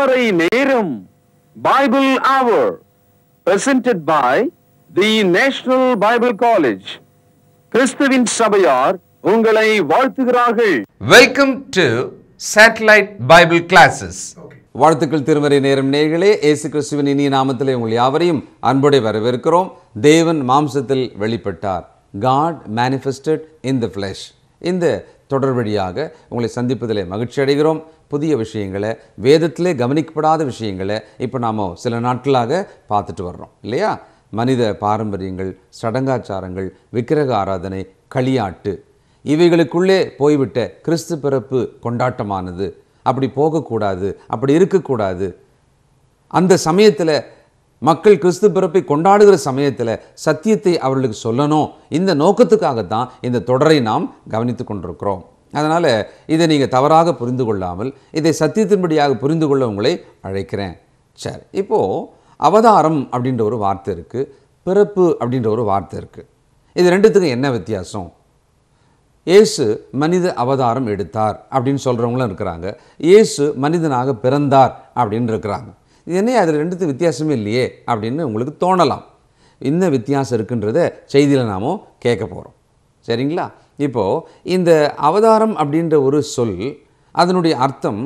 திருமறை நேரம் Bible Hour presented by the National Bible College. கிறிஸ்துவின் சபையார் உங்களை வாழ்த்துகிறார்கள். Welcome to Satellite Bible Classes. வாழ்த்துக்கள் திருமறை நேரம் நேயர்களே, இயேசு கிறிஸ்துவின் இனிய நாமத்திலே உங்கள் யாவரையும் அன்போடு வரவேற்கிறோம். தேவன் மாம்சத்தில் வெளிப்பட்டார். God manifested in the flesh. இந்த தொடர் வழியாக உங்களை சந்திப்பதிலே மகிழ்ச்சி அடைகிறோம். புதிய விஷயங்களை, வேதத்திலே கவனிக்கப்படாத விஷயங்களை இப்போ நாம் சில நாட்களாக பார்த்துட்டு வர்றோம் இல்லையா? மனித பாரம்பரியங்கள், சடங்காச்சாரங்கள், விக்கிரக ஆராதனை, களியாட்டு, இவைகளுக்குள்ளே போய்விட்ட கிறிஸ்து பிறப்பு கொண்டாட்டமானது அப்படி போகக்கூடாது, அப்படி இருக்கக்கூடாது. அந்த சமயத்தில் மக்கள் கிறிஸ்து பிறப்பை கொண்டாடுகிற சமயத்தில் சத்தியத்தை அவர்களுக்கு சொல்லணும். இந்த நோக்கத்துக்காகத்தான் இந்த தொடரை நாம் கவனித்து கொண்டிருக்கிறோம். அதனால் இதை நீங்கள் தவறாக புரிந்து கொள்ளாமல் இதை சத்தியத்தின்படியாக புரிந்து கொள்ள உங்களை அழைக்கிறேன். சரி, இப்போது அவதாரம் அப்படின்ற ஒரு வார்த்தை இருக்குது, பிறப்பு அப்படின்ற ஒரு வார்த்தை இருக்குது. இது ரெண்டுத்துக்கும் என்ன வித்தியாசம்? இயேசு மனித அவதாரம் எடுத்தார் அப்படின்னு சொல்கிறவங்களும் இருக்கிறாங்க. இயேசு மனிதனாக பிறந்தார் அப்படின்னு இருக்கிறாங்க. இது என்ன, அதில் ரெண்டுத்துக்கு வித்தியாசமே இல்லையே அப்படின்னு உங்களுக்கு தோணலாம். இந்த வித்தியாசம் இருக்குன்றத செய்தியில் நாம் கேட்க போகிறோம். சரிங்களா? இப்போது இந்த அவதாரம் அப்படின்ற ஒரு சொல், அதனுடைய அர்த்தம்,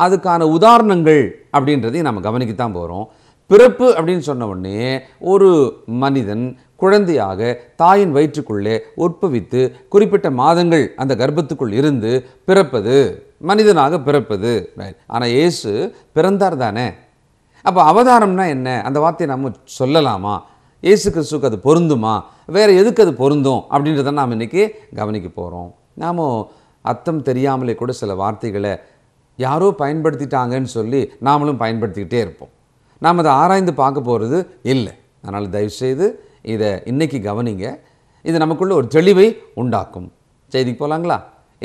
அதுக்கான உதாரணங்கள் அப்படின்றதையும் நம்ம கவனிக்கத்தான் போகிறோம். பிறப்பு அப்படின்னு சொன்ன உடனே ஒரு மனிதன் குழந்தையாக தாயின் வயிற்றுக்குள்ளே உற்பவித்து குறிப்பிட்ட மாதங்கள் அந்த கர்ப்பத்துக்குள் இருந்து பிறப்பது, மனிதனாக பிறப்பது. ஆனால் இயேசு பிறந்தார் தானே. அப்போ அவதாரம்னா என்ன? அந்த வார்த்தையை நம்ம சொல்லலாமா? இயேசு கிறிஸ்துக்கு அது பொருந்துமா? வேறு எதுக்கு அது பொருந்தும் அப்படின்றத நாம் இன்றைக்கி கவனிக்க போகிறோம். நாம் அர்த்தம் தெரியாமலே கூட சில வார்த்தைகளை யாரோ பயன்படுத்திட்டாங்கன்னு சொல்லி நாமளும் பயன்படுத்திக்கிட்டே இருப்போம். நாம் அதை ஆராய்ந்து பார்க்க போகிறது இல்லை. அதனால் தயவுசெய்து இதை இன்றைக்கி கவனிங்க. இது நமக்குள்ள ஒரு தெளிவை உண்டாக்கும். செய்திக்கு போகலாங்களா?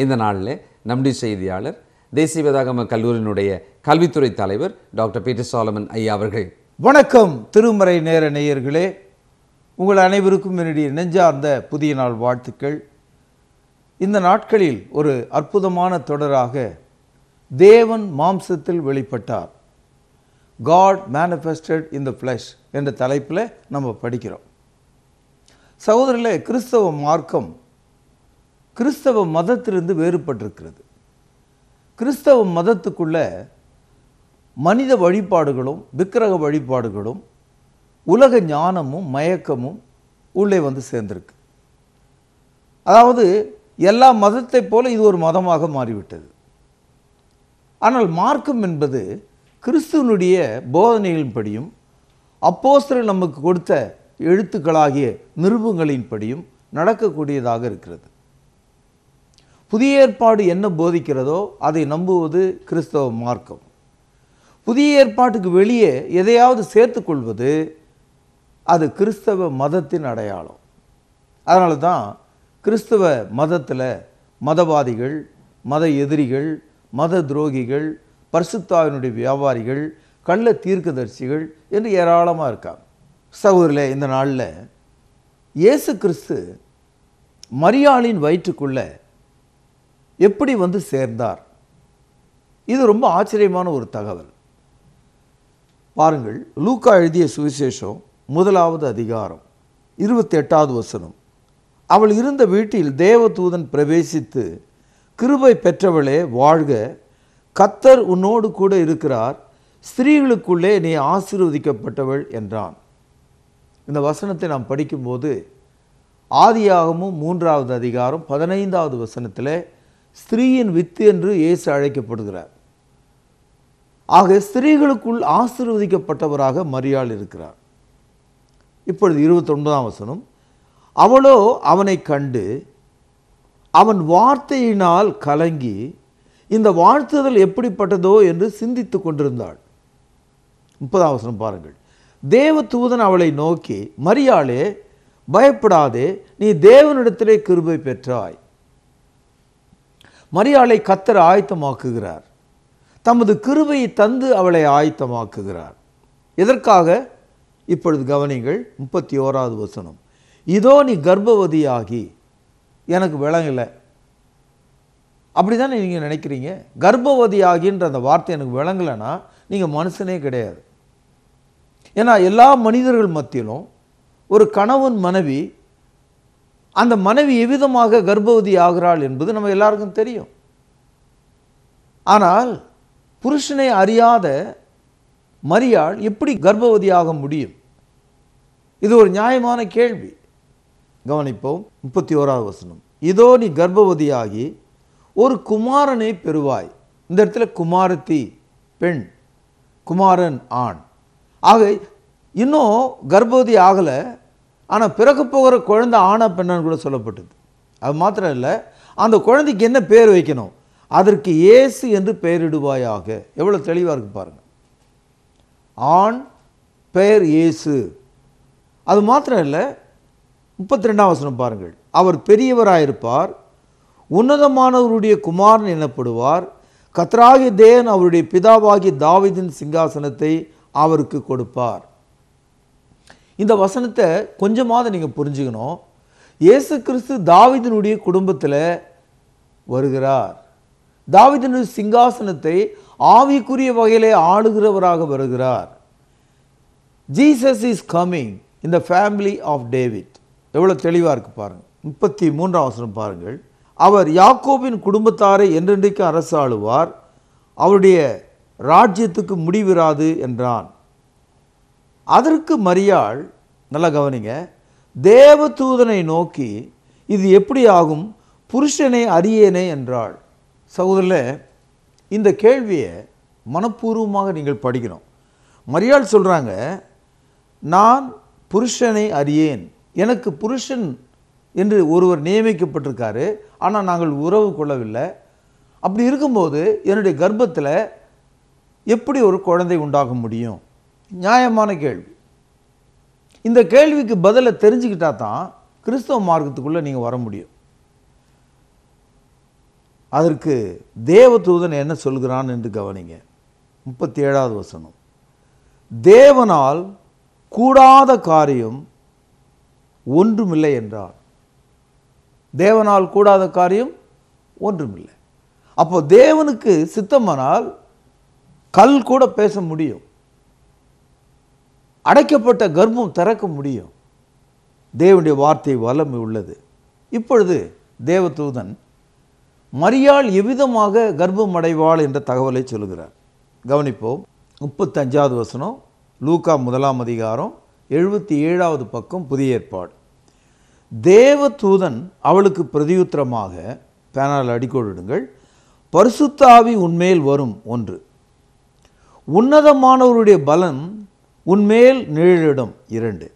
இந்த நாளில் நம்முடைய செய்தியாளர், தேசிய வேதாகம கல்லூரியினுடைய கல்வித்துறை தலைவர் டாக்டர் பீட்டர் சாலமன் ஐயா அவர்கள். வணக்கம் திருமறை நேர நேயர்களே, உங்கள் அனைவருக்கும் என்னுடைய நெஞ்சார்ந்த புதிய நாள் வாழ்த்துக்கள். இந்த நாட்களில் ஒரு அற்புதமான தொடராக தேவன் மாம்சத்தில் வெளிப்பட்டார், God manifested in the flesh என்ற தலைப்பில் நம்ம படிக்கிறோம். சகோதரர்களே, கிறிஸ்தவ மார்க்கம் கிறிஸ்தவ மதத்திலிருந்து வேறுபட்டிருக்கிறது. கிறிஸ்தவ மதத்துக்குள்ள மனித வழிபாடுகளும் விக்கிரக வழிபாடுகளும் உலக ஞானமும் மயக்கமும் உள்ளே வந்து சேர்ந்திருக்கு. அதாவது எல்லா மதத்தை போல இது ஒரு மதமாக மாறிவிட்டது. ஆனால் மார்க்கம் என்பது கிறிஸ்துவனுடைய போதனைகளின்படியும் அப்போஸ்தலர் நமக்கு கொடுத்த எழுத்துக்களாகிய நிருபங்களின்படியும் நடக்கக்கூடியதாக இருக்கிறது. புதிய ஏற்பாடு என்ன போதிக்கிறதோ அதை நம்புவது கிறிஸ்தவ மார்க்கம். புதிய ஏற்பாட்டுக்கு வெளியே எதையாவது சேர்த்துக்கொள்வது அது கிறிஸ்தவ மதத்தின் அடையாளம். அதனால தான் கிறிஸ்தவ மதத்தில் மதவாதிகள், மத எதிரிகள், மத துரோகிகள், பரிசுத்தாவினுடைய வியாபாரிகள், கள்ள தீர்க்கதரிசிகள் என்று ஏராளமாக இருக்காங்க. சகோதரர்களே, இந்த நாளில் இயேசு கிறிஸ்து மரியாளின் வயிற்றுக்குள்ள எப்படி வந்து சேர்ந்தார்? இது ரொம்ப ஆச்சரியமான ஒரு தகவல். பாருங்கள், லூக்கா எழுதிய சுவிசேஷம் 1வது அதிகாரம் 28வது வசனம். அவள் இருந்த வீட்டில் தேவதூதன் பிரவேசித்து, கிருபை பெற்றவளே வாழ்க, கர்த்தர் உன்னோடு கூட இருக்கிறார், ஸ்திரீகளுக்குள்ளே நீ ஆசீர்வதிக்கப்பட்டவள் என்றான். இந்த வசனத்தை நாம் படிக்கும்போது ஆதியாகமும் 3வது அதிகாரம் 15வது வசனத்தில் ஸ்திரீயின் வித்து என்று இயேசு அழைக்கப்படுகிறார். ஆக ஸ்திரீகளுக்குள் ஆசீர்வதிக்கப்பட்டவராக மரியாள் இருக்கிறார். இப்பொழுது 29ஆம் வசனம். அவளோ அவனை கண்டு அவன் வார்த்தையினால் கலங்கி இந்த வாழ்த்துதல் எப்படிப்பட்டதோ என்று சிந்தித்து கொண்டிருந்தாள். 30ஆம் வசனம் பாருங்கள். தேவதூதன் அவளை நோக்கி, மரியாளே பயப்படாதே, நீ தேவனிடத்திலே கிருபை பெற்றாய். மரியாளை கர்த்தர் ஆயத்தமாக்குகிறார். தமது கிருபையை தந்து அவளை ஆயத்தமாக்குகிறார். எதற்காக? இப்பொழுது கவனிங்கள், 31வது வசனம். இதோ நீ கர்ப்பவதியாகி, எனக்கு விளங்கலை. அப்படி தானே நீங்கள் நினைக்கிறீங்க? கர்ப்பவதியாகின்ற அந்த வார்த்தை எனக்கு விளங்கலைன்னா நீங்கள் மனுஷனே கிடையாது. ஏன்னா எல்லா மனிதர்கள் மத்தியிலும் ஒரு கணவன் மனைவி, அந்த மனைவி எவ்விதமாக கர்ப்பவதி ஆகிறாள் என்பது நம்ம எல்லாருக்கும் தெரியும். ஆனால் புருஷனை அறியாத மரியாள் எப்படி கர்ப்பவதியாக முடியும்? இது ஒரு நியாயமான கேள்வி. கவனிப்போம். 31வது வசனம். இதோ நீ கர்ப்பவதியாகி ஒரு குமாரனை பெறுவாய். இந்த இடத்துல குமாரத்தி பெண், குமாரன் ஆண். ஆக இன்னும் கர்ப்பவதி ஆகலை, ஆனால் பிறகு போகிற குழந்தை ஆணா பெண்ணான்னு கூட சொல்லப்பட்டது. அது மாத்திரம் இல்லை, அந்த குழந்தைக்கு என்ன பேர் வைக்கணும்? அதற்கு இயேசு என்று பெயரிடுவாயாக. எவ்வளோ தெளிவாக இருக்கு பாருங்க. ஆண் பெயர் இயேசு. அது மாத்திரம் இல்லை, 32ஆம் வசனம் பாருங்கள். அவர் பெரியவராயிருப்பார், உன்னதமானவருடைய குமாரன் எனப்படுவார், கர்த்தராகிய தேவன் அவருடைய பிதாவாகிய தாவீதின் சிங்காசனத்தை அவருக்கு கொடுப்பார். இந்த வசனத்தை கொஞ்சமாவது நீங்கள் புரிஞ்சுக்கணும். இயேசு கிறிஸ்து தாவீதினுடைய குடும்பத்தில் வருகிறார். தாவீதினுடைய சிங்காசனத்தை ஆவிக்குரிய வகையிலே ஆளுகிறவராக வருகிறார். Jesus is coming in the family of David. எவ்வளோ தெளிவாக இருக்கு பாருங்கள். 33ஆம் வசனம் பாருங்கள். அவர் யாக்கோபின் குடும்பத்தாரை என்றென்றைக்கு அரசாளுவார், அவருடைய ராஜ்யத்துக்கு முடிவிராது என்றான். அதற்கு மரியாள், நல்லா கவனிங்க, தேவதூதனை நோக்கி இது எப்படி ஆகும், புருஷனை அறியேனே என்றாள். சகோதரர்களே, இந்த கேள்வியை மனப்பூர்வமாக நீங்கள் படிக்கணும். மரியாள் சொல்கிறாங்க, நான் புருஷனை அறியேன், எனக்கு புருஷன் என்று ஒருவர் நியமிக்கப்பட்டிருக்காரு, ஆனால் நாங்கள் உறவு கொள்ளவில்லை. அப்படி இருக்கும்போது என்னுடைய கர்ப்பத்தில் எப்படி ஒரு குழந்தை உண்டாக முடியும்? நியாயமான கேள்வி. இந்த கேள்விக்கு பதிலை தெரிஞ்சுக்கிட்டா தான் கிறிஸ்தவ மார்க்கத்துக்குள்ளே நீங்கள் வர முடியும். அதற்கு தேவதூதன் என்ன சொல்கிறான் என்று கவனிங்க. 37வது வசனம். தேவனால் கூடாத காரியம் ஒன்றுமில்லை என்றார். தேவனால் கூடாத காரியம் ஒன்றுமில்லை. அப்போ தேவனுக்கு சித்தமானால் கல் கூட பேச முடியும், அடைக்கப்பட்ட கர்ப்பம் திறக்க முடியும். தேவனுடைய வார்த்தை வல்லமை உள்ளது. இப்பொழுது தேவதூதன் மரியாள் எவ்விதமாக கர்ப்பம் அடைவாள் என்ற தகவலை சொல்கிறார். கவனிப்போம். 35வது வசனம், லூக்கா 1ஆம் அதிகாரம் 77வது பக்கம், புதிய ஏற்பாடு. தேவதூதன் அவளுக்கு பிரதியுத்தரமாக, பேனால் அடிக்கோடிடுங்கள், பரிசுத்த ஆவி உன்மேல் வரும் 1, உன்னதமானவருடைய பலன் உன்மேல் நிழலிடும் 2,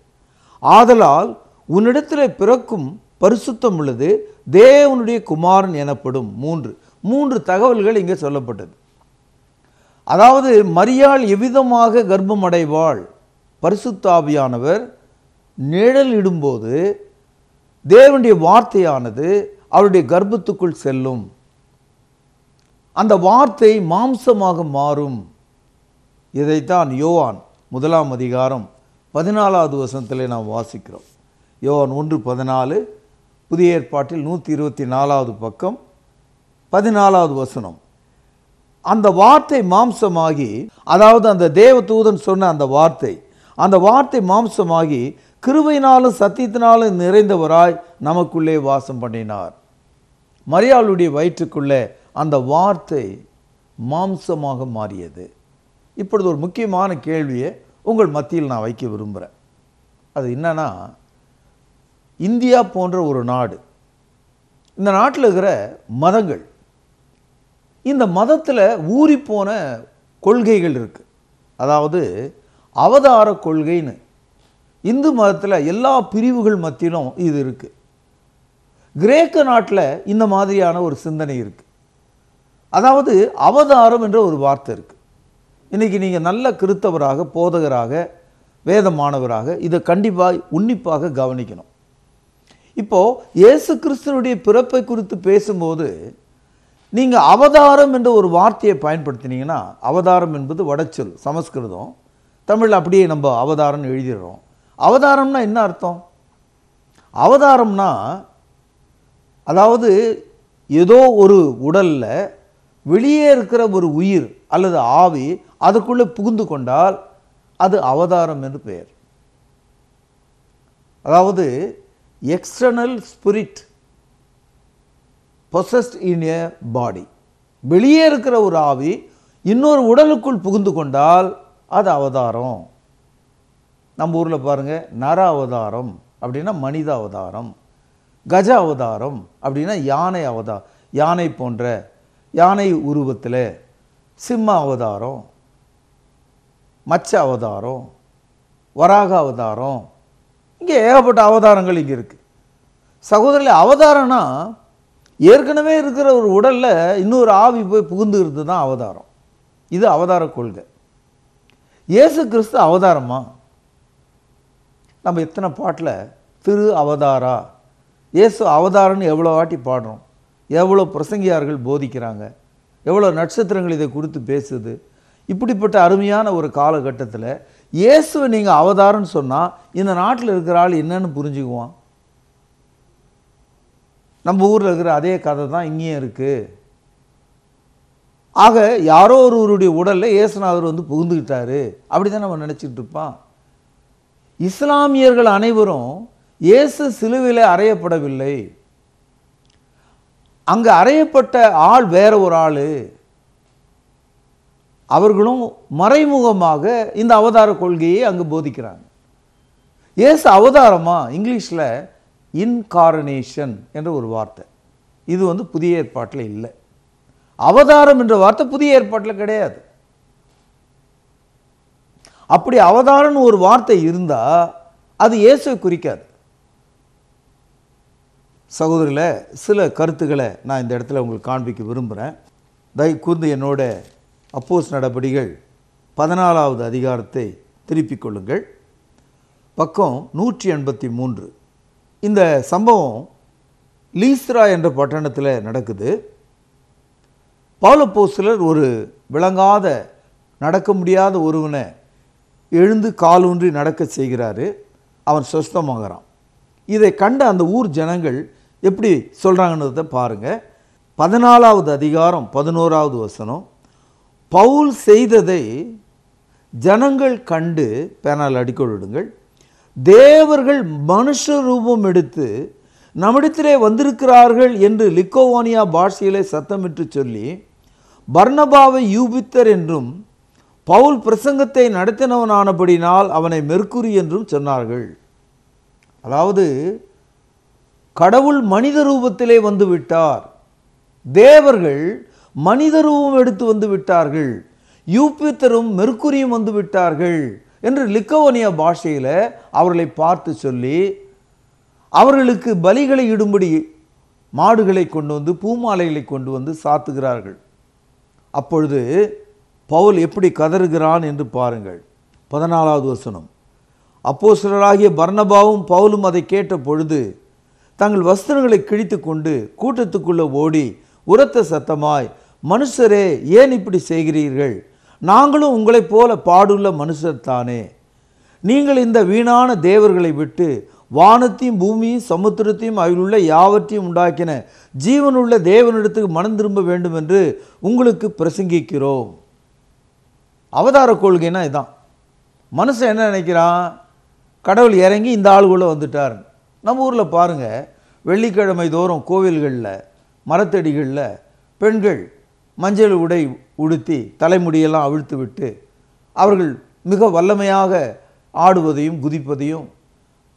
ஆதலால் உன்னிடத்தில் பிறக்கும் பரிசுத்தம் உள்ளது, தேவனுடைய குமாரன் எனப்படும் 3 தகவல்கள் இங்கே சொல்லப்பட்டது. அதாவது மரியாள் எவ்விதமாக கர்ப்பம் அடைவாள்? பரிசுத்த ஆவியானவர் நிழலிடும்போது தேவனுடைய வார்த்தையானது அவருடைய கர்ப்பத்துக்குள் செல்லும். அந்த வார்த்தை மாம்சமாக மாறும். இதைத்தான் யோவான் 1ஆம் அதிகாரம் 14வது வசனத்திலே நாம் வாசிக்கிறோம். யோவான் 1:14, புதிய ஏற்பாட்டில் 124வது பக்கம் 14வது வசனம். அந்த வார்த்தை மாம்சமாகி, அதாவது அந்த தேவதூதன் சொன்ன அந்த வார்த்தை மாம்சமாகி கிருபையினாலும் சத்தியத்தினாலும் நிறைந்தவராய் நமக்குள்ளே வாசம் பண்ணினார். மரியாளுடைய வயிற்றுக்குள்ளே அந்த வார்த்தை மாம்சமாக மாறியது. இப்பொழுது ஒரு முக்கியமான கேள்வியை உங்கள் மத்தியில் நான் வைக்க விரும்புகிறேன். அது என்னன்னா, இந்தியா போன்ற ஒரு நாடு, இந்த நாட்டில் இருக்கிற மதங்கள், இந்த மதத்தில் ஊறிப்போன கொள்கைகள் இருக்கு. அதாவது அவதார கொள்கைன்னு இந்து மதத்தில் எல்லா பிரிவுகள் மத்தியிலும் இது இருக்கு. கிரேக்க நாட்டில் இந்த மாதிரியான ஒரு சிந்தனை இருக்கு. அதாவது அவதாரம் என்ற ஒரு வார்த்தை இருக்கு. இன்னைக்கு நீங்கள் நல்ல கிறிஸ்தவராக, போதகராக, வேதமானவராக இதை கண்டிப்பாக உன்னிப்பாக கவனிக்கணும். இப்போ இயேசு கிறிஸ்துவனுடைய பிறப்பை குறித்து பேசும்போது நீங்கள் அவதாரம் என்ற ஒரு வார்த்தையை பயன்படுத்தினீங்கன்னா, அவதாரம் என்பது வடச்சொல், சமஸ்கிருதம், தமிழ் அப்படியே நம்ம அவதாரம் எழுதிடுறோம். அவதாரம்னா என்ன அர்த்தம்? அவதாரம்னா அதாவது ஏதோ ஒரு உடல்ல வெளியே இருக்கிற ஒரு உயிர் அல்லது ஆவி அதுக்குள்ளே புகுந்து கொண்டால் அது அவதாரம் என்று பெயர். அதாவது external spirit possessed in a body. வெளியே இருக்கிற ஒரு ஆவி இன்னொரு உடலுக்குள் புகுந்து கொண்டால் அது அவதாரம். நம்ம ஊரில் பாருங்க, நர அவதாரம் அப்படின்னா மனித அவதாரம், கஜ அவதாரம் அப்படின்னா யானை அவதாரம், யானை போன்ற யானை உருவத்தில், சிம்ம அவதாரம், மச்ச அவதாரம், வராக அவதாரம், இங்கே ஏகப்பட்ட அவதாரங்கள் இங்கே இருக்கு. சகோதரர்களே, அவதாரம்னா ஏற்கனவே இருக்கிற ஒரு உடலில் இன்னொரு ஆவி போய் புகுந்துகிறது தான் அவதாரம். இது அவதார கொள்கை. இயேசு கிறிஸ்து அவதாரமா? நம்ம எத்தனை பாட்டில் திரு அவதாரா, இயேசு அவதாரம்னு எவ்வளோ வாட்டி பாடுறோம், எவ்வளோ பிரசங்கியார்கள் போதிக்கிறாங்க, எவ்வளோ நட்சத்திரங்கள் இதை குறித்து பேசுது. இப்படிப்பட்ட அருமையான ஒரு காலகட்டத்தில் இயேசுவை நீங்கள் அவதாரம்னு சொன்னால் இந்த நாட்டில் இருக்கிற ஆள் என்னன்னு புரிஞ்சுக்குவான்? நம்ம ஊரில் இருக்கிற அதே கதை தான் இங்கேயும் இருக்குது. ஆக யாரோ ஒருவருடைய உடலில் இயேசுநாதர் வந்து புகுந்துக்கிட்டாரு அப்படி தான் நம்ம நினச்சிட்டு இருப்பான். இஸ்லாமியர்கள் அனைவரும் இயேசு சிலுவையில் அறையப்படவில்லை. அங்கே அறையப்பட்ட ஆள் வேற ஒரு ஆள். அவர்களும் மறைமுகமாக இந்த அவதார கொள்கையை அங்கு போதிக்கிறாங்க. இயேசு அவதாரமா? இங்கிலீஷில் இன்கார்னேஷன் என்ற ஒரு வார்த்தை, இது வந்து புதிய ஏற்பாட்டில் இல்லை. அவதாரம் என்ற வார்த்தை புதிய ஏற்பாட்டில் கிடையாது. அப்படி அவதாரம்னு ஒரு வார்த்தை இருந்தா அது இயேசுவை குறிக்காது. சகோதரில் சில கருத்துக்களை நான் இந்த இடத்துல உங்களுக்கு காண்பிக்க விரும்புகிறேன். தயவுகூர்ந்து என்னோட அப்போஸ் நடபடிகள் 14வது அதிகாரத்தை திருப்பிக் கொள்ளுங்கள். பக்கம் 183. இந்த சம்பவம் லீஸ்ரா என்ற பட்டணத்தில் நடக்குது. பவுலப்போஸ்தலர் ஒரு விளங்காத, நடக்க முடியாத ஒருவனை எழுந்து காலூன்றி நடக்க செய்கிறாரு. அவன் சொஸ்தமாகறான். இதை கண்ட அந்த ஊர் ஜனங்கள் எப்படி சொல்கிறாங்கன்றதை பாருங்கள். 14வது அதிகாரம் 11வது வசனம். பவுல் செய்ததை ஜனங்கள் கண்டு, பேனால் அடிக்கொள்ளுங்கள், தேவர்கள் மனுஷ ரூபம் எடுத்து நம்மிடத்திலே வந்திருக்கிறார்கள் என்று லிக்கோவோனியா பாஷையிலே சத்தமிட்டு சொல்லி பர்னபாவை யூபித்தர் என்றும் பவுல் பிரசங்கத்தை நடத்தினவனானபடினால் அவனை மெர்க்குரி என்றும் சொன்னார்கள். அதாவது கடவுள் மனித ரூபத்திலே வந்து விட்டார், தேவர்கள் மனித ரூபம் எடுத்து வந்து விட்டார்கள், யூபித்தரும் மெர்க்குரியும் வந்து விட்டார்கள் என்று லிக்கோவோனியா பாஷையில் அவர்களை பார்த்து சொல்லி அவர்களுக்கு பலிகளை இடும்படி மாடுகளை கொண்டு வந்து பூமாலைகளை கொண்டு வந்து சாத்துகிறார்கள். அப்பொழுது பவுல் எப்படி கதறுகிறான் என்று பாருங்கள். 14வது வசனம். அப்போஸ்தலராகிய பர்னபாவும் பவுலும் அதை கேட்ட பொழுது தங்கள் வஸ்திரங்களை கிழித்து கொண்டு கூட்டத்துக்குள்ளே ஓடி உரத்த சத்தமாய், மனுஷரே, ஏன் இப்படி செய்கிறீர்கள்? நாங்களும் உங்களைப் போல பாடுள்ள மனுஷர் தானே. நீங்கள் இந்த வீணான தேவர்களை விட்டு வானத்தையும் பூமியும் சமுத்திரத்தையும் அதிலுள்ள யாவற்றையும் உண்டாக்கின ஜீவனுள்ள தேவனிடத்துக்கு மனம் திரும்ப வேண்டும் என்று உங்களுக்கு பிரசங்கிக்கிறோம். அவதார கொள்கைன்னா இதுதான். மனுஷன் என்ன நினைக்கிறான்? கடவுள் இறங்கி இந்த ஆளுக்குள்ளே வந்துட்டார். நம்ம ஊரில் பாருங்கள், வெள்ளிக்கிழமை தோறும் கோவில்களில் மரத்தடிகளில் பெண்கள் மஞ்சள் உடை உடுத்தி தலைமுடியெல்லாம் அவிழ்த்து விட்டு அவர்கள் மிக வல்லமையாக ஆடுவதையும் குதிப்பதையும்,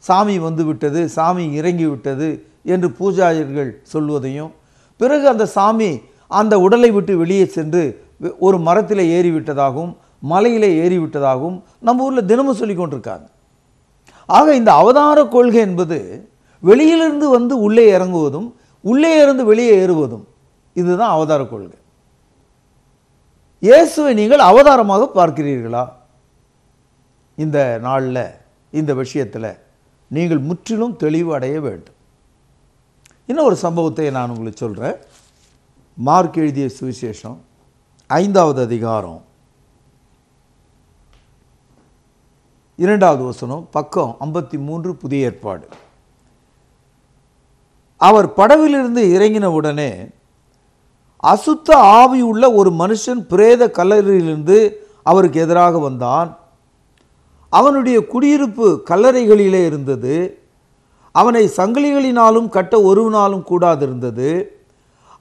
சாமி வந்து விட்டது, சாமி இறங்கி விட்டது என்று பூஜாரிகள் சொல்வதையும், பிறகு அந்த சாமி அந்த உடலை விட்டு வெளியே சென்று ஒரு மரத்தில் ஏறிவிட்டதாகவும் மலையிலே ஏறிவிட்டதாகவும் நம்ம ஊரில் தினமும் சொல்லி கொண்டிருக்காங்க. ஆக இந்த அவதார கொள்கை என்பது வெளியிலிருந்து வந்து உள்ளே இறங்குவதும் உள்ளே இருந்து வெளியே ஏறுவதும், இதுதான் அவதார கொள்கை. இயேசுவை நீங்கள் அவதாரமாக பார்க்கிறீர்களா? இந்த நாளில் இந்த விஷயத்தில் நீங்கள் முற்றிலும் தெளிவு அடைய வேண்டும். இன்னும் ஒரு சம்பவத்தை நான் உங்களுக்கு சொல்கிறேன். மார்க் எழுதிய சுவிசேஷம் 5வது அதிகாரம் 2வது வசனம், பக்கம் 53, புதிய ஏற்பாடு. அவர் படவிலிருந்து இறங்கின உடனே அசுத்த ஆவி உள்ள ஒரு மனுஷன் பிரேத கல்லறையிலிருந்து அவருக்கு எதிராக வந்தான். அவனுடைய குடியிருப்பு கல்லறைகளிலே இருந்தது. அவனை சங்கிலிகளினாலும் கட்ட ஒருவனாலும் கூடாதிருந்தது.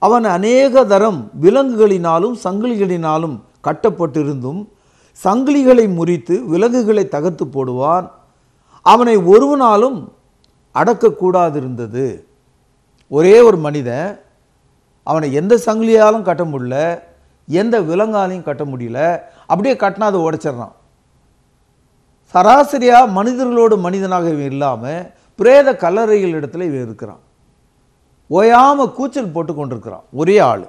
அவன் அநேக தரம் விலங்குகளினாலும் சங்கிலிகளினாலும் கட்டப்பட்டிருந்தும் சங்கிலிகளை முறித்து விலங்குகளை தகர்த்து போடுவான். அவனை ஒருவனாலும் அடக்கக்கூடாதிருந்தது. ஒரே ஒரு மனிதன், அவனை எந்த சங்கிலியாலும் கட்ட முடியல, எந்த விலங்காலையும் கட்ட முடியல. அப்படியே கட்டினா அதை உடைச்சிடறான். சராசரியாக மனிதர்களோடு மனிதனாக இவன் இல்லாமல் பிரேத கல்லறைகள் இடத்துல இவன் இருக்கிறான். ஓயாமல் கூச்சல் போட்டு கொண்டிருக்கிறான் ஒரே ஆள்.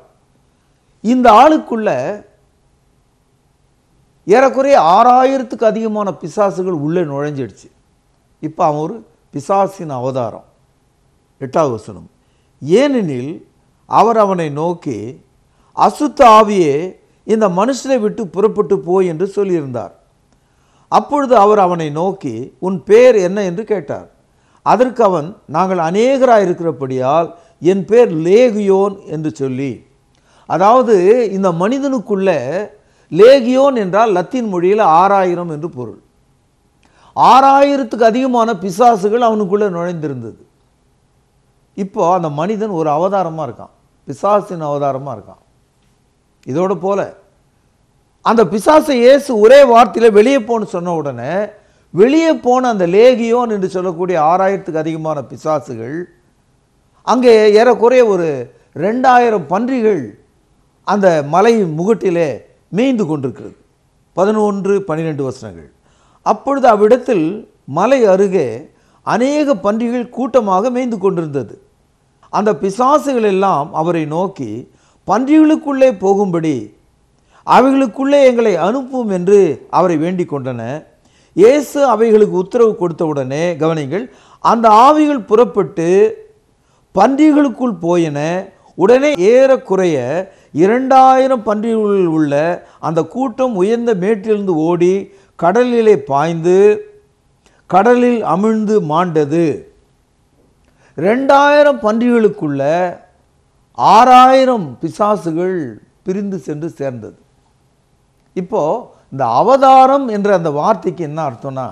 இந்த ஆளுக்குள்ள ஏறக்குறைய 6000க்கு அதிகமான பிசாசுகள் உள்ளே நுழைஞ்சிடுச்சு. இப்போ அவன் ஒரு பிசாசின் அவதாரம். 8வது வசனம், ஏனெனில் அவர் அவனை நோக்கி, அசுத்த ஆவியே இந்த மனுஷனை விட்டு புறப்பட்டு போய் என்று சொல்லியிருந்தார். அப்பொழுது அவர் அவனை நோக்கி, உன் பேர் என்ன என்று கேட்டார். அதற்கு அவன், நாங்கள் அநேகராக இருக்கிறபடியால் என் பேர் லேகியோன் என்று சொல்லி, அதாவது இந்த மனிதனுக்குள்ள லேகியோன் என்றால் லத்தீன் மொழியில் 6000 என்று பொருள். 6000க்கு அதிகமான பிசாசுகள் அவனுக்குள்ள நுழைந்திருந்தது. இப்போ அந்த மனிதன் ஒரு அவதாரமாக இருக்கான், பிசாசின் அவதாரமாக இருக்கான். இதோட போல அந்த பிசாசை இயேசு ஒரே வார்த்தையில் வெளியே போன்னு சொன்ன உடனே வெளியே போன அந்த லேகியோன் என்று சொல்லக்கூடிய 6000க்கு அதிகமான பிசாசுகள் அங்கே ஏறக்குறைய ஒரு 2000 பன்றிகள் அந்த மலையின் முகட்டிலே மேய்ந்து கொண்டிருக்கிறது. 11-12 வசனங்கள். அப்பொழுது அவ்விடத்தில் மலை அருகே அநேக பன்றிகள் கூட்டமாக மேய்ந்து கொண்டிருந்தது. அந்த பிசாசுகள் எல்லாம் அவரை நோக்கி, பன்றிகளுக்குள்ளே போகும்படி அவைகளுக்குள்ளே எங்களை அனுப்பும் என்று அவரை வேண்டிக் கொண்டன. இயேசு அவைகளுக்கு உத்தரவு கொடுத்தவுடனே, கவனிங்கள், அந்த ஆவிகள் புறப்பட்டு பன்றிகளுக்குள் போயின. உடனே ஏறக்குறைய 2000 பன்றிகள் உள்ள அந்த கூட்டம் உயர்ந்த மேட்டிலிருந்து ஓடி கடலிலே பாய்ந்து கடலில் அமிழ்ந்து மாண்டது. 2000 பன்றிகளுக்குள்ள 6000 பிசாசுகள் பிரிந்து சென்று சேர்ந்தது. இப்போ இந்த அவதாரம் என்ற அந்த வார்த்தைக்கு என்ன அர்த்தம்னா,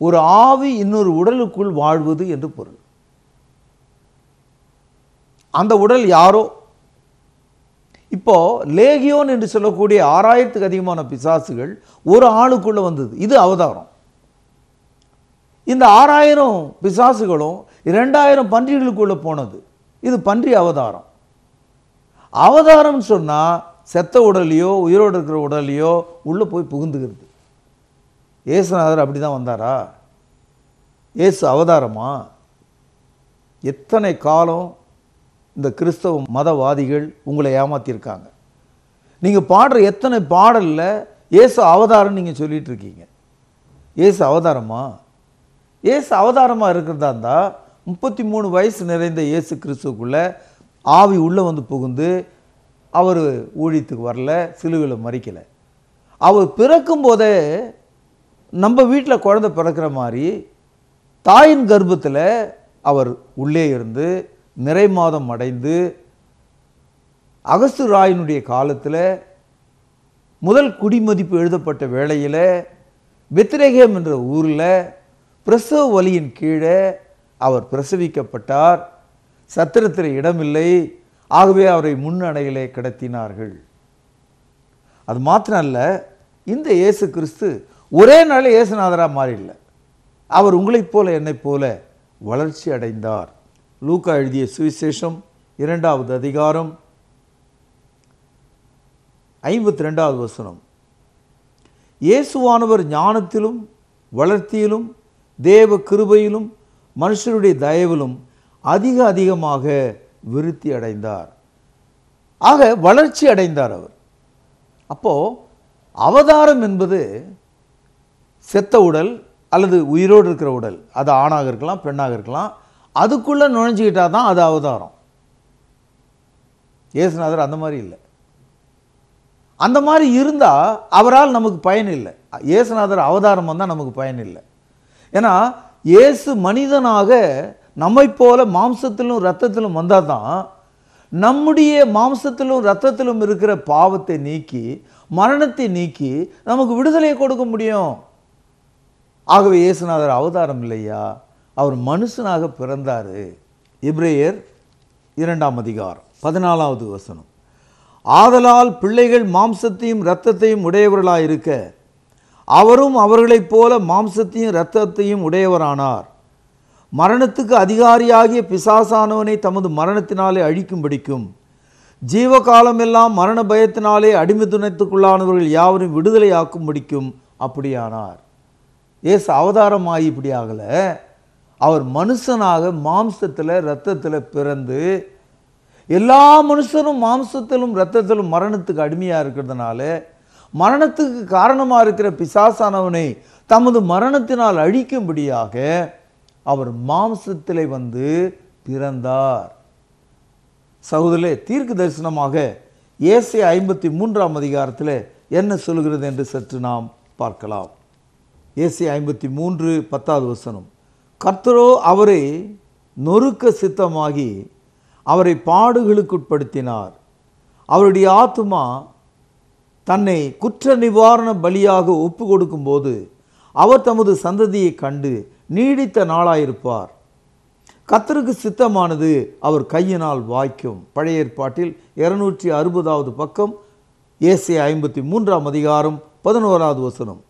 ஒரு ஆவி இன்னொரு உடலுக்குள் வாழ்வது என்று பொருள். அந்த உடல் யாரோ. இப்போ லேகியோன் என்று சொல்லக்கூடிய 6000க்கு அதிகமான பிசாசுகள் ஒரு ஆளுக்குள்ள வந்தது. இது அவதாரம். இந்த 6000 பிசாசுகளும் 2000 பன்றிகளுக்குள்ள போனது. இது பன்றி அவதாரம். அவதாரம் சொன்னா செத்த உடலையோ உயிரோடு இருக்கிற உடலையோ உள்ள போய் புகுந்துகிறது. இயேசுநாதர் அப்படிதான் வந்தாரா? இயேசு அவதாரமா? எத்தனை காலம் இந்த கிறிஸ்தவ மதவாதிகள் உங்களை ஏமாத்திருக்காங்க. நீங்க பாடுற எத்தனை பாடல்ல இயேசு அவதாரம் நீங்க சொல்லிட்டு இருக்கீங்க. இயேசு அவதாரமா? இயேசு அவதாரமா இருக்கிறதா இருந்தா 33 வயசு நிறைந்த இயேசு கிறிஸ்துக்குள்ள ஆவி உள்ள வந்து புகுந்து அவர் ஊழியத்துக்கு வரல, சிலுவையில் மறிக்கலை. அவர் பிறக்கும் போதே நம்ம வீட்டில் குழந்தை பிறக்கிற மாதிரி தாயின் கர்ப்பத்தில் அவர் உள்ளே இருந்து நிறை மாதம் அடைந்து அகஸ்து ராயனுடைய காலத்தில் முதல் குடிமதிப்பு எழுதப்பட்ட வேளையில் பெத்லகேம் என்ற ஊரில் பிரசவ வலியின் கீழே அவர் பிரசவிக்கப்பட்டார். சத்திரத்தில் இடமில்லை, ஆகவே அவரை முன்னணையிலே கிடத்தினார்கள். அது மாத்திரம் அல்ல, இந்த இயேசு கிறிஸ்து ஒரே நாளில் இயேசுநாதராக மாறிடல. அவர் உங்களைப் போல என்னைப் போல வளர்ச்சி அடைந்தார். லூக்கா எழுதிய சுவிசேஷம் 2வது அதிகாரம் 52வது வசனம். இயேசுவானவர் ஞானத்திலும் வளர்த்தியிலும் தேவ கிருபையிலும் மனுஷருடைய தயவிலும் அதிகமாக விருத்தி அடைந்தார். ஆக வளர்ச்சி அடைந்தார் அவர். அப்போ அவதாரம் என்பது செத்த உடல் அல்லது உயிரோடு இருக்கிற உடல், அது ஆணாக இருக்கலாம் பெண்ணாக இருக்கலாம், அதுக்குள்ள நுழைஞ்சுக்கிட்டா தான் அது அவதாரம். இயேசுநாதர் அந்த மாதிரி இல்லை. அந்த மாதிரி இருந்தா அவரால் நமக்கு பயன் இல்லை. இயேசுநாதர் அவதாரம் வந்தால் நமக்கு பயன் இல்லை. ஏன்னா இயேசு மனிதனாக நம்மை போல மாம்சத்திலும் இரத்தத்திலும் வந்தால் தான் நம்முடைய மாம்சத்திலும் இரத்தத்திலும் இருக்கிற பாவத்தை நீக்கி மரணத்தை நீக்கி நமக்கு விடுதலையை கொடுக்க முடியும். ஆகவே இயேசுநாதர் அவதாரம் இல்லையா, அவர் மனுஷனாக பிறந்தாரு. எபிரேயர் 2 அதிகாரம் 14வது வசனம். ஆதலால் பிள்ளைகள் மாம்சத்தையும் இரத்தத்தையும் உடையவர்களாயிருக்க அவரும் அவர்களைப் போல மாம்சத்தையும் இரத்தத்தையும் உடையவரானார். மரணத்துக்கு அதிகாரியாகிய பிசாசானவனை தமது மரணத்தினாலே அழிக்கும்படிக்கும் ஜீவகாலமெல்லாம் மரண பயத்தினாலே அடிமைத்துவத்துக்குள்ளானவர்கள் யாவரும் விடுதலையாக்கும்படிக்கும் அப்படியானார். இயேசு அவதாரமாகி இப்படி ஆகல, அவர் மனுஷனாக மாம்சத்தில் இரத்தத்தில் பிறந்து, எல்லா மனுஷனும் மாம்சத்திலும் இரத்தத்திலும் மரணத்துக்கு அடிமையாக இருக்கிறதுனால மரணத்துக்கு காரணமாக இருக்கிற பிசாசானவனை தமது மரணத்தினால் அழிக்கும்படியாக அவர் மாம்சத்திலே வந்து பிறந்தார். சகோதரர்களே, தீர்க்க தரிசனமாக ஏசாயா 53 அதிகாரத்தில் என்ன சொல்கிறது என்று சற்று நாம் பார்க்கலாம். ஏசாயா 53 10வது வசனம். கர்த்தரோ அவரை நொறுக்க சித்தமாகி அவரை பாடுகளுக்குட்படுத்தினார். அவருடைய ஆத்துமா தன்னை குற்ற நிவாரண பலியாக ஒப்பு கொடுக்கும்போது அவர் தமது சந்ததியை கண்டு நீடித்த நாளாயிருப்பார். கர்த்தருக்கு சித்தமானது அவர் கையினால் வாய்க்கும். பழைய ஏற்பாட்டில் 260வது பக்கம், ஏசாயா 53 அதிகாரம் 11வது வசனம்.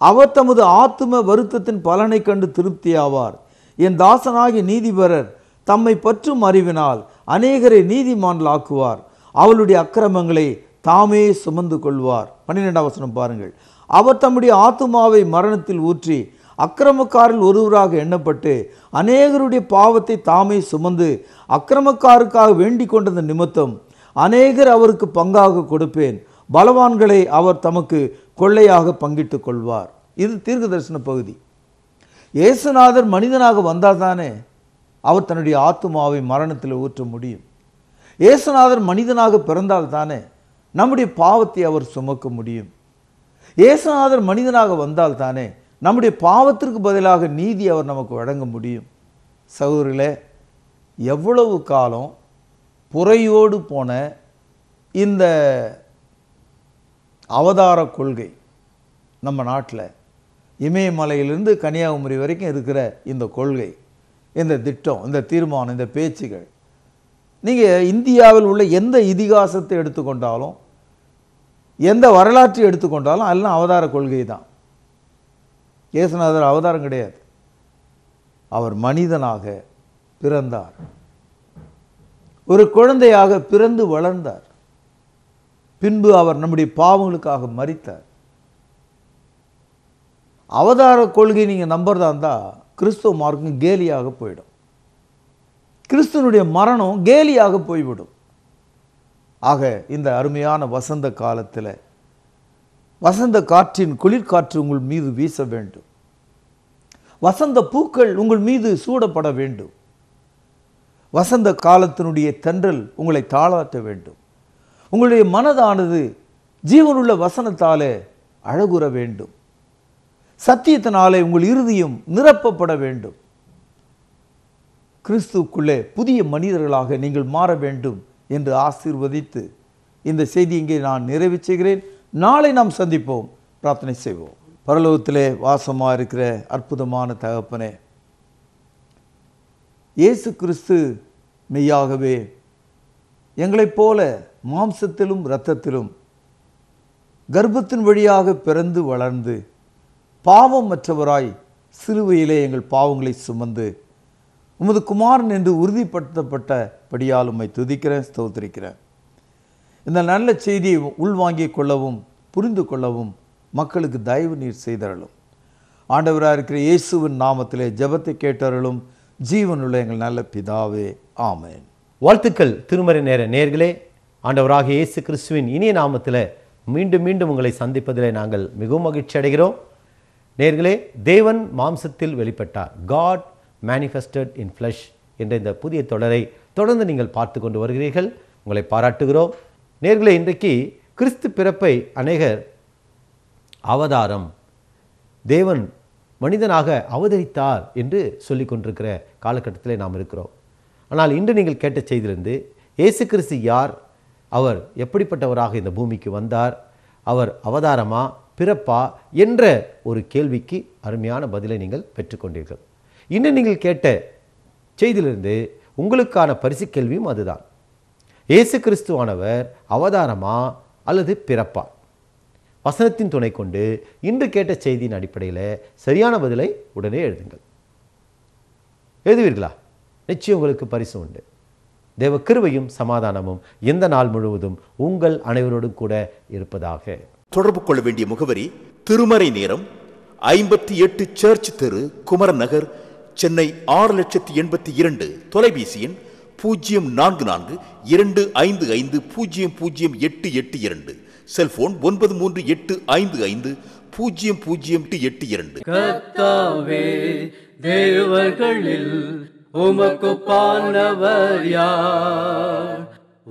அவர் தமது ஆத்தும வருத்தத்தின் பலனை கண்டு திருப்தியாவார். என் தாசனாகிய நீதிபரர் தம்மை பற்றும் அறிவினால் அநேகரை நீதிமான்களாக்குவார். அவளுடைய அக்கிரமங்களை தாமே சுமந்து கொள்வார். 12வது வசனம் பாருங்கள். அவர் தம்முடைய ஆத்துமாவை மரணத்தில் ஊற்றி அக்கிரமக்காரில் ஒருவராக எண்ணப்பட்டு அநேகருடைய பாவத்தை தாமே சுமந்து அக்கிரமக்காருக்காக வேண்டிக் கொண்டது நிமித்தம் அநேகர் அவருக்கு பங்காக கொடுப்பேன். பலவான்களை அவர் தமக்கு கொள்ளையாக பங்கிட்டுக் கொள்வார். இது தீர்க்க தரிசன பகுதி. இயேசுநாதர் மனிதனாக வந்தால் தானே அவர் தன்னுடைய ஆத்துமாவை மரணத்தில் ஊற்ற முடியும். இயேசுநாதர் மனிதனாக பிறந்தால் தானே நம்முடைய பாவத்தை அவர் சுமக்க முடியும். இயேசுநாதர் மனிதனாக வந்தால் தானே நம்முடைய பாவத்திற்கு பதிலாக நீதி அவர் நமக்கு வழங்க முடியும். சகோதரர்களே, எவ்வளவு காலம் புறையோடு போன இந்த அவதார கொள்கை நம்ம நாட்டில் இமயமலையிலிருந்து கன்னியாகுமரி வரைக்கும் இருக்கிற இந்த கொள்கை, இந்த திட்டம், இந்த தீர்மானம், இந்த பேச்சுகள், நீங்கள் இந்தியாவில் உள்ள எந்த இதிகாசத்தை எடுத்துக்கொண்டாலும் எந்த வரலாற்றை எடுத்துக்கொண்டாலும் அதெல்லாம் அவதார கொள்கை தான். இயேசுநாதர் அவதாரம் கிடையாது. அவர் மனிதனாக பிறந்தார். ஒரு குழந்தையாக பிறந்து வளர்ந்தார். பின்பு அவர் நம்முடைய பாவங்களுக்காக மரித்தார். அவதார கொள்கை நீங்கள் நம்புறதா இருந்தால் கிறிஸ்துவ மார்க்கம் கேலியாக போயிடும். கிறிஸ்துவனுடைய மரணம் கேலியாக போய்விடும். ஆக இந்த அருமையான வசந்த காலத்தில் வசந்த காற்றின் குளிர்காற்று உங்கள் மீது வீச வேண்டும். வசந்த பூக்கள் உங்கள் மீது சூடப்பட வேண்டும். வசந்த காலத்தினுடைய தென்றல் உங்களை தாளாட்ட வேண்டும். உங்களுடைய மனதானது ஜீவனுள்ள வசனத்தாலே அழகுற வேண்டும். சத்தியத்தினாலே உங்கள் இருதயம் நிரப்பப்பட வேண்டும். கிறிஸ்துவுக்குள்ளே புதிய மனிதர்களாக நீங்கள் மாற வேண்டும் என்று ஆசீர்வதித்து இந்த செய்தி இங்கே நான் நிறைவு செய்கிறேன். நாளை நாம் சந்திப்போம். பிரார்த்தனை செய்வோம். பரலோகத்திலே வாசமாக இருக்கிற அற்புதமான தகப்பனே, இயேசு கிறிஸ்து மெய்யாகவே எங்களைப் போல மாம்சத்திலும் இரத்தத்திலும் கர்ப்பத்தின் வழியாக பிறந்து வளர்ந்து பாவமற்றவராய் சிலுவையிலே எங்கள் பாவங்களை சுமந்து உமது குமாரன் என்று உறுதிப்படுத்தப்பட்டபடியால் உம்மை துதிக்கிறேன், ஸ்தோத்திரிக்கிறேன். இந்த நல்ல செய்தியை உள்வாங்கிக் கொள்ளவும் புரிந்து கொள்ளவும் மக்களுக்கு தயவு நீர் செய்தருளும். ஆண்டவராக இருக்கிற இயேசுவின் நாமத்திலே ஜெபத்தை கேட்டருளும். ஜீவனுள்ள எங்கள் நல்ல பிதாவே, ஆமென். வாழ்த்துக்கள் திருமறை நேர நேயர்களே. ஆண்டவராக இயேசு கிறிஸ்துவின் இனிய நாமத்தில் மீண்டும் மீண்டும் உங்களை சந்திப்பதில் நாங்கள் மிகவும் மகிழ்ச்சி அடைகிறோம். நேயர்களே, தேவன் மாம்சத்தில் வெளிப்பட்டார், God manifested in flesh என்ற இந்த புதிய தொடரை தொடர்ந்து நீங்கள் பார்த்து கொண்டு வருகிறீர்கள். உங்களை பாராட்டுகிறோம். நேயர்களே, இன்றைக்கு கிறிஸ்து பிறப்பை அநேகர் அவதாரம், தேவன் மனிதனாக அவதரித்தார் என்று சொல்லிக் கொண்டிருக்கிற காலகட்டத்தில் நாம் இருக்கிறோம். ஆனால் இன்று நீங்கள் கேட்ட செய்தியிலிருந்து இயேசு கிறிஸ்து யார், அவர் எப்படிப்பட்டவராக இந்த பூமிக்கு வந்தார், அவர் அவதாரமா பிறப்பா என்ற ஒரு கேள்விக்கு அருமையான பதிலை நீங்கள் பெற்றுக்கொண்டீர்கள். இன்னும் நீங்கள் கேட்ட செய்தியிலிருந்து உங்களுக்கான பரிசு கேள்வியும் அதுதான். இயேசு கிறிஸ்துவானவர் அவதாரமா அல்லது பிறப்பா? வசனத்தின் துணை கொண்டு இன்று கேட்ட செய்தியின் அடிப்படையில் சரியான பதிலை உடனே எழுதுங்கள். எழுதுவீர்களா? நிச்சயம் உங்களுக்கு பரிசு உண்டு. தேவ கிருபையும் சமாதானமும் இந்த நாள் முழுவதும் உங்கள் அனைவரோடும் கூட இருப்பதாக. தொடர்பு கொள்ள வேண்டிய முகவரி: திருமறை நேரம், 58 சர்ச் தெரு, குமரன் நகர், சென்னை 6,82,000. தொலைபேசி எண் 044255000882. செல்போன் 9385500882. கர்த்தாவே, தேவர்களில் உமக்கு பானவர் யார்?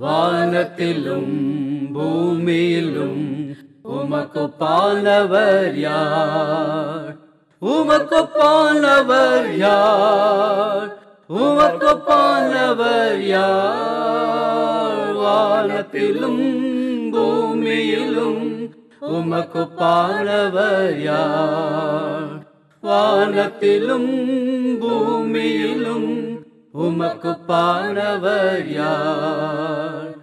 வானத்திலும் பூமியிலும் உமக்கு பானவர் யார்? உமக்கு பானவர் யார்? உமக்கு பானவர் யார்? வானத்திலும் பூமியிலும் உமக்கு பானவர் யார்? வானத்திலும் பூமியிலும் உமக்கு பானவர் யார்?